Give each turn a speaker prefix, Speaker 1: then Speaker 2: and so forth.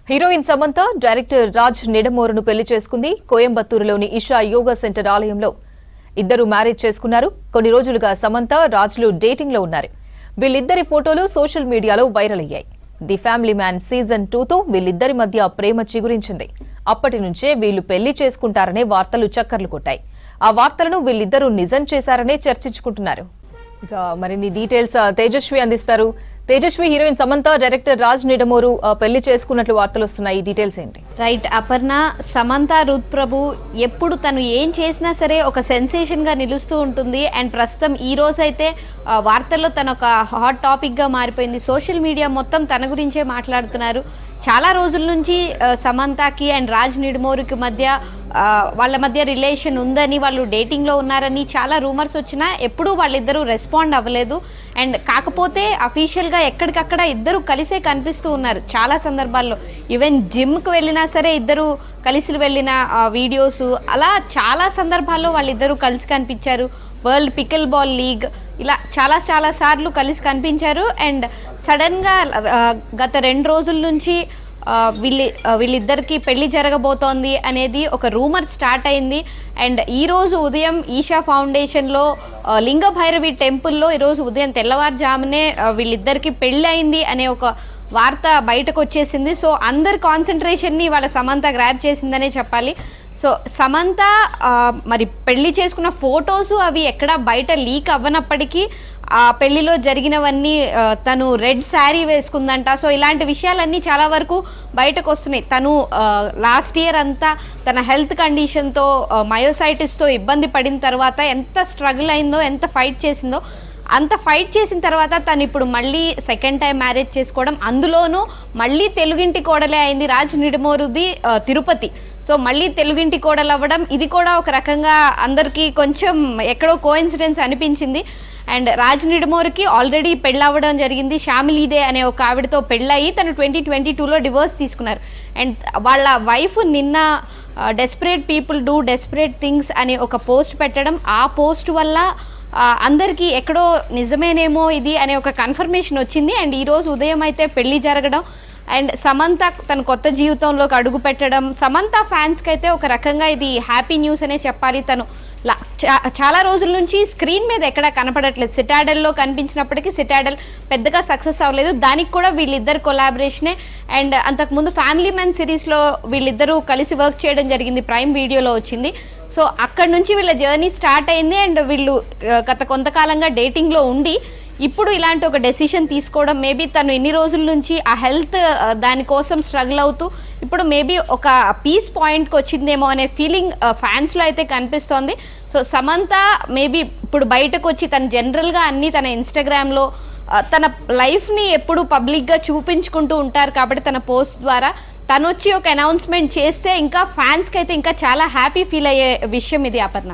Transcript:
Speaker 1: Heroine Samantha director Raj నిడమోరును పెళ్లి చేసుకుంది. కోయంబత్తూరులోని Isha yoga centre ఆలయంలో ఇద్దరు మ్యారేజ్ చేసుకున్నారు. కొన్ని రోజులుగా సమంత రాజ్లు డేటింగ్ లో ఉన్నారు. వీళ్ళిద్దరి ఫోటోలు సోషల్ మీడియాలో వైరల్ అయ్యాయి. ది ఫ్యామిలీ మ్యాన్ సీజన్ 2తో వీళ్ళిద్దరి మధ్య ప్రేమ చిగురించింది. అప్పటి నుంచే వీళ్లు పెళ్లి చేసుకుంటారనే వార్తలు చక్కర్లు కొట్టాయి. ఆ వార్తలను వీళ్ళిద్దరూ నిజం చేశారనే చర్చించుకుంటున్నారు. ఇక మరిన్ని డీటెయిల్స్ తేజస్వి అందిస్తారు. తేజస్వి, హీరోయిన్ సమంత డైరెక్టర్ రాజ్ నిడమోరు పెళ్లి చేసుకున్నట్లు వార్తలు వస్తున్నాయి. డీటెయిల్స్ ఏంటి?
Speaker 2: రైట్ అపర్ణ, సమంత రుత్ ప్రభు ఎప్పుడు తను ఏం చేసినా సరే ఒక సెన్సేషన్ గా నిలుస్తూ ఉంటుంది. అండ్ ప్రస్తుతం ఈ రోజు అయితే వార్తల్లో తన ఒక హాట్ టాపిక్ గా మారిపోయింది. సోషల్ మీడియా మొత్తం తన గురించే మాట్లాడుతున్నారు. చాలా రోజుల నుంచి సమంతకి అండ్ రాజ్ నిడమోరుకి మధ్య వాళ్ళ మధ్య రిలేషన్ ఉందని, వాళ్ళు డేటింగ్లో ఉన్నారని చాలా రూమర్స్ వచ్చినా ఎప్పుడూ వాళ్ళిద్దరూ రెస్పాండ్ అవ్వలేదు. అండ్ కాకపోతే అఫీషియల్గా ఎక్కడికక్కడ ఇద్దరు కలిసే కనిపిస్తూ ఉన్నారు. చాలా సందర్భాల్లో ఈవెన్ జిమ్కి వెళ్ళినా సరే ఇద్దరు కలిసి వెళ్ళిన వీడియోస్, అలా చాలా సందర్భాల్లో వాళ్ళిద్దరూ కలిసి కనిపించారు. వరల్డ్ పికిల్ బాల్ లీగ్ ఇలా చాలా సార్లు కలిసి కనిపించారు. అండ్ సడన్గా గత 2 రోజుల నుంచి వీళ్ళిద్దరికి పెళ్లి జరగబోతోంది అనేది ఒక రూమర్ స్టార్ట్ అయింది. అండ్ ఈరోజు ఉదయం ఈషా ఫౌండేషన్లో లింగ భైరవి టెంపుల్లో ఈరోజు ఉదయం తెల్లవారుజామునే వీళ్ళిద్దరికి పెళ్ళి అయింది అనే ఒక వార్త బయటకు వచ్చేసింది. సో అందరి కాన్సన్ట్రేషన్ని వాళ్ళ సమంత గ్రాప్ చేసిందనే చెప్పాలి. సో సమంత మరి పెళ్లి చేసుకున్న ఫొటోస్ అవి ఎక్కడ బయట లీక్ అవ్వనప్పటికీ ఆ పెళ్లిలో జరిగినవన్నీ తను రెడ్ శారీ వేసుకుందంట. సో ఇలాంటి విషయాలన్నీ చాలా వరకు బయటకు వస్తున్నాయి. తను లాస్ట్ ఇయర్ అంతా తన హెల్త్ కండిషన్తో మయోసైటిస్తో ఇబ్బంది పడిన తర్వాత ఎంత స్ట్రగుల్ అయిందో, ఎంత ఫైట్ చేసిందో, అంత ఫైట్ చేసిన తర్వాత తను ఇప్పుడు మళ్ళీ సెకండ్ టైం మ్యారేజ్ చేసుకోవడం, అందులోనూ మళ్ళీ తెలుగింటి కోడలే అయింది. రాజ్ నిడమోరుది తిరుపతి. సో మళ్ళీ తెలుగింటి కోడలు అవ్వడం, ఇది కూడా ఒక రకంగా అందరికీ కొంచెం ఎక్కడో కోఇన్సిడెన్స్ అనిపించింది. అండ్ రాజ్ నిడమోరుకి ఆల్రెడీ పెళ్ళవ్వడం జరిగింది. శ్యామిలీదే అనే ఒక ఆవిడతో పెళ్ళయి తను 2022లో డివోర్స్ తీసుకున్నారు. అండ్ వాళ్ళ వైఫ్ నిన్న desperate people do desperate things అనే ఒక పోస్ట్ పెట్టడం, ఆ పోస్ట్ వల్ల అందరికీ ఎక్కడో నిజమేనేమో ఇది అనే ఒక కన్ఫర్మేషన్ వచ్చింది. అండ్ ఈరోజు ఉదయం అయితే పెళ్లి జరగడం, అండ్ సమంత తన కొత్త జీవితంలోకి అడుగు పెట్టడం, సమంత ఫ్యాన్స్కి అయితే ఒక రకంగా ఇది హ్యాపీ న్యూస్ అనే చెప్పాలి. తను చాలా రోజుల నుంచి స్క్రీన్ మీద ఎక్కడా కనపడట్లేదు. సిటాడెల్లో కనిపించినప్పటికీ సిటాడెల్ పెద్దగా సక్సెస్ అవ్వలేదు. దానికి కూడా వీళ్ళిద్దరు కొలాబరేషనే. అండ్ అంతకుముందు ఫ్యామిలీ మ్యాన్ సిరీస్లో వీళ్ళిద్దరూ కలిసి వర్క్ చేయడం జరిగింది, ప్రైమ్ వీడియోలో వచ్చింది. సో అక్కడ నుంచి వీళ్ళ జర్నీ స్టార్ట్ అయింది. అండ్ వీళ్ళు గత కొంతకాలంగా డేటింగ్లో ఉండి ఇప్పుడు ఇలాంటి ఒక డెసిషన్ తీసుకోవడం, మేబీ తను ఎన్ని రోజుల నుంచి ఆ హెల్త్ దానికోసం స్ట్రగుల్ అవుతూ ఇప్పుడు మేబీ ఒక పీస్ పాయింట్కి వచ్చిందేమో అనే ఫీలింగ్ ఫ్యాన్స్లో అయితే కనిపిస్తోంది. సో సమంత మేబీ ఇప్పుడు బయటకు వచ్చి తను జనరల్గా అన్నీ తన ఇన్స్టాగ్రామ్లో తన లైఫ్ని ఎప్పుడు పబ్లిక్గా చూపించుకుంటూ ఉంటారు కాబట్టి తన పోస్ట్ ద్వారా తను వచ్చి ఒక అనౌన్స్మెంట్ చేస్తే ఇంకా ఫ్యాన్స్కి అయితే ఇంకా చాలా హ్యాపీ ఫీల్ అయ్యే విషయం ఇది అపర్ణ.